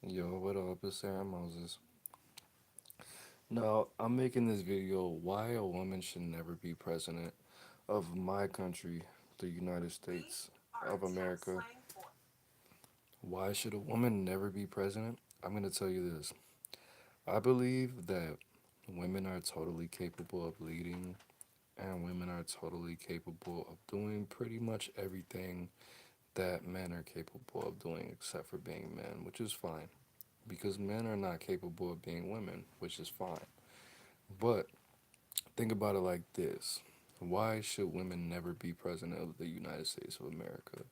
Yo, what up? It's Aaron Moses. Now, I'm making this video why a woman should never be president of my country, the United States of America. Why should a woman never be president? I'm going to tell you this. I believe that women are totally capable of leading, and women are totally capable of doing pretty much everything that men are capable of doing, except for being men, which is fine. Because men are not capable of being women, which is fine. But think about it like this. Why should women never be president of the United States of America?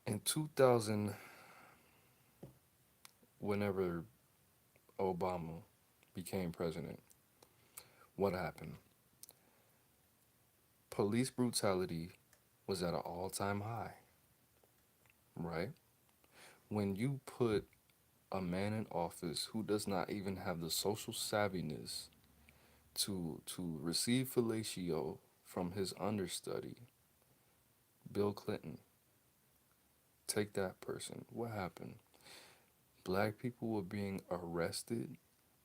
In 2000, whenever Obama became president, what happened? Police brutality was at an all time high, right? When you put a man in office who does not even have the social savviness to receive fellatio from his understudy, Bill Clinton, take that person. What happened? Black people were being arrested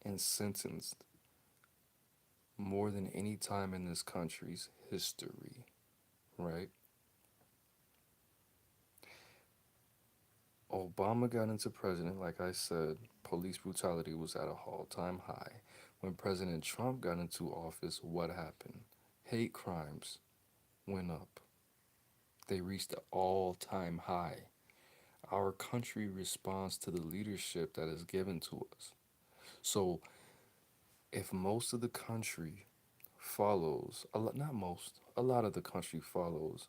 and sentenced more than any time in this country's history, right? Obama got into president, like I said, police brutality was at a all time high. When President Trump got into office, what happened? Hate crimes went up. They reached an all time high. Our country responds to the leadership that is given to us. So, if most of the country follows a lot, not most, a lot of the country follows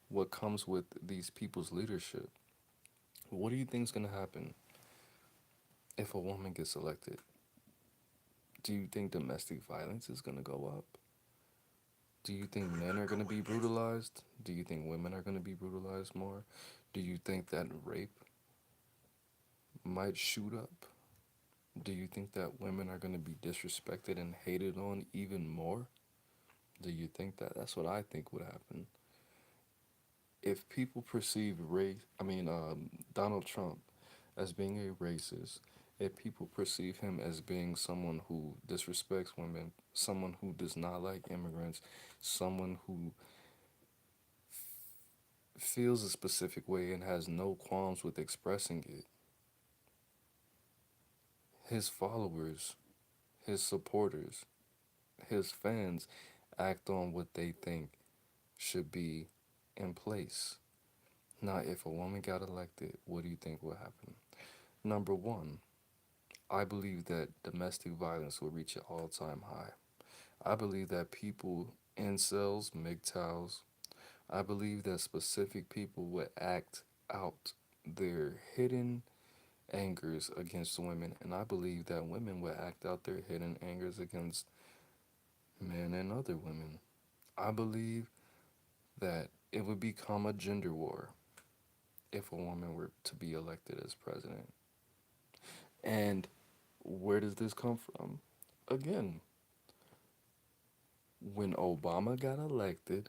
what comes with these people's leadership, what do you think is going to happen if a woman gets elected? Do you think domestic violence is going to go up? Do you think men are going to be brutalized? Do you think women are going to be brutalized more? Do you think that rape might shoot up? Do you think that women are going to be disrespected and hated on even more? Do you think that? That's what I think would happen. If people perceive Donald Trump as being a racist, if people perceive him as being someone who disrespects women, someone who does not like immigrants, someone who feels a specific way and has no qualms with expressing it, his followers, his supporters, his fans act on what they think should be in place. Now, if a woman got elected, what do you think will happen? Number one, I believe that domestic violence will reach an all time high. I believe that people, incels, MGTOWs, I believe that specific people would act out their hidden angers against women, and I believe that women would act out their hidden angers against men and other women. I believe that it would become a gender war if a woman were to be elected as president. And where does this come from? Again, when Obama got elected,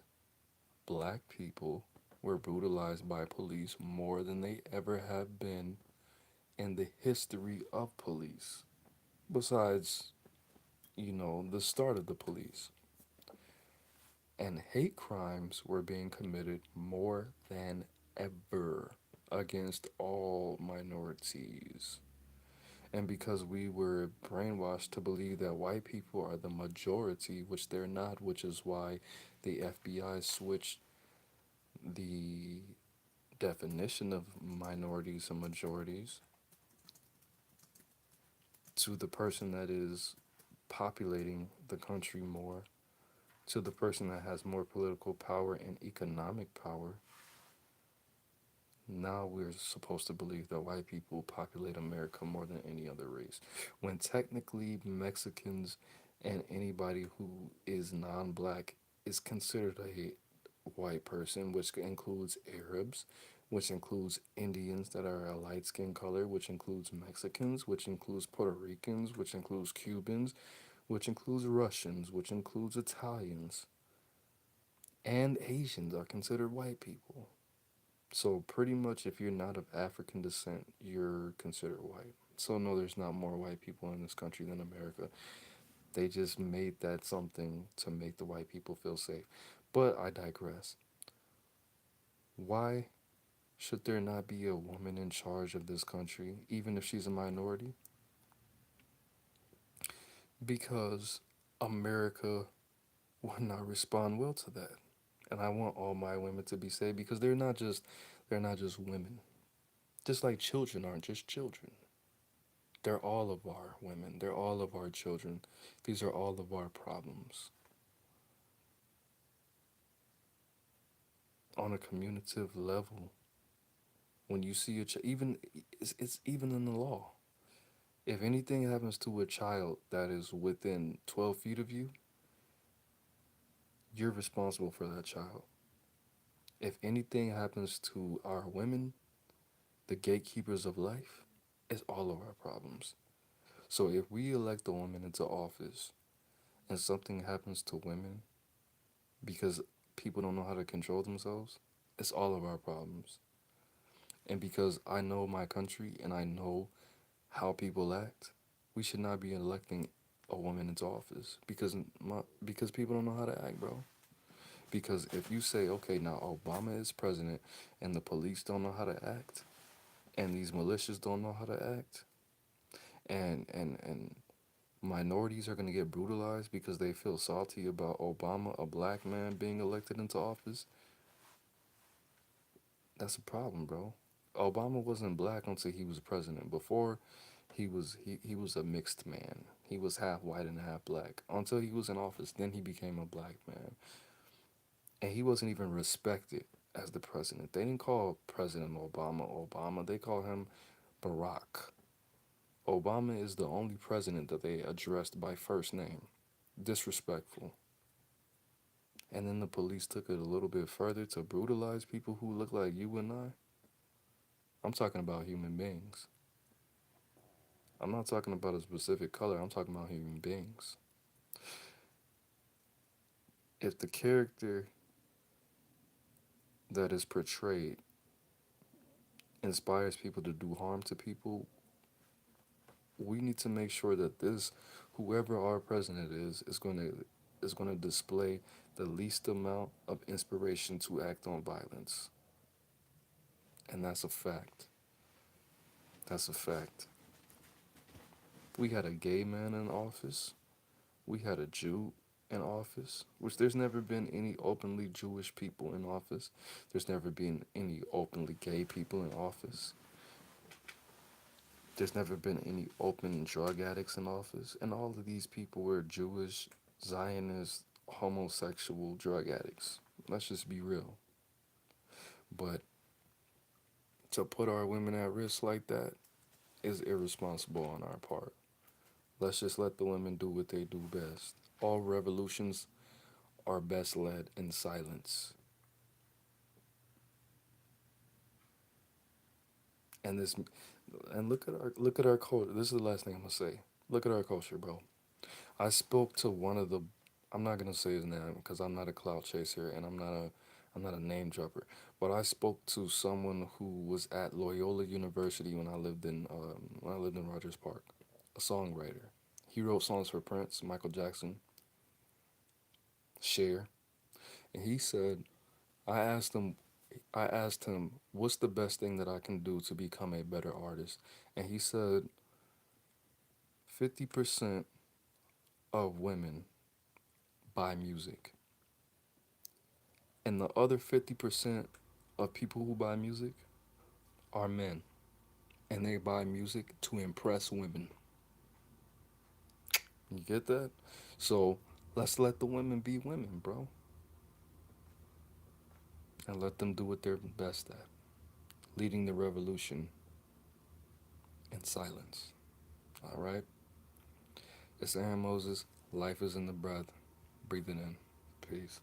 black people were brutalized by police more than they ever have been in the history of police, besides, the start of the police. And hate crimes were being committed more than ever against all minorities. And because we were brainwashed to believe that white people are the majority, which they're not, which is why the FBI switched the definition of minorities and majorities to the person that is populating the country more, to the person that has more political power and economic power. Now we're supposed to believe that white people populate America more than any other race, when technically Mexicans and anybody who is non black is considered a white person, which includes Arabs, which includes Indians that are a light skin color, which includes Mexicans, which includes Puerto Ricans, which includes Cubans, which includes Russians, which includes Italians, and Asians are considered white people. So pretty much, if you're not of African descent, you're considered white. So no, there's not more white people in this country than America. They just made that something to make the white people feel safe. But I digress. Why should there not be a woman in charge of this country, even if she's a minority? Because America would not respond well to that. And I want all my women to be safe because they're not just women. Just like children aren't just children. They're all of our women. They're all of our children. These are all of our problems. On a communicative level, when you see even it's even in the law. If anything happens to a child that is within 12 feet of you, you're responsible for that child. If anything happens to our women, the gatekeepers of life, it's all of our problems. So if we elect a woman into office and something happens to women because people don't know how to control themselves, it's all of our problems. And because I know my country and I know how people act, we should not be electing a woman into office because people don't know how to act, bro. Because if you say, okay, now Obama is president and the police don't know how to act and these militias don't know how to act and minorities are going to get brutalized because they feel salty about Obama, a black man, being elected into office, that's a problem, bro. Obama wasn't black until he was president. Before, he was a mixed man. He was half white and half black until he was in office. Then he became a black man, and he wasn't even respected as the president. They didn't call President Obama Obama. They call him Barack. Obama is the only president that they addressed by first name. Disrespectful. And then the police took it a little bit further to brutalize people who look like you and I. I'm talking about human beings. I'm not talking about a specific color, I'm talking about human beings. If the character that is portrayed inspires people to do harm to people, we need to make sure that whoever our president is going to display the least amount of inspiration to act on violence. And that's a fact. That's a fact. We had a gay man in office. We had a Jew in office, which there's never been any openly Jewish people in office. There's never been any openly gay people in office. There's never been any open drug addicts in office. And all of these people were Jewish, Zionist, homosexual drug addicts. Let's just be real. But to put our women at risk like that is irresponsible on our part. Let's just let the women do what they do best. All revolutions are best led in silence. And this and look at our culture. This is the last thing I'm gonna say. Look at our culture, bro. I spoke to one of the I'm not gonna say his name because I'm not a clout chaser and I'm not a name dropper. But I spoke to someone who was at Loyola University when I lived in Rogers Park, a songwriter. He wrote songs for Prince, Michael Jackson, Cher, and he said I asked him what's the best thing that I can do to become a better artist, and he said 50% of women buy music, and the other 50% of people who buy music are men, and they buy music to impress women. You get that? So let's let the women be women, bro, and let them do what they're best at, leading the revolution in silence. All right? It's Aaron Moses. Life is in the breath. Breathe it in. Peace.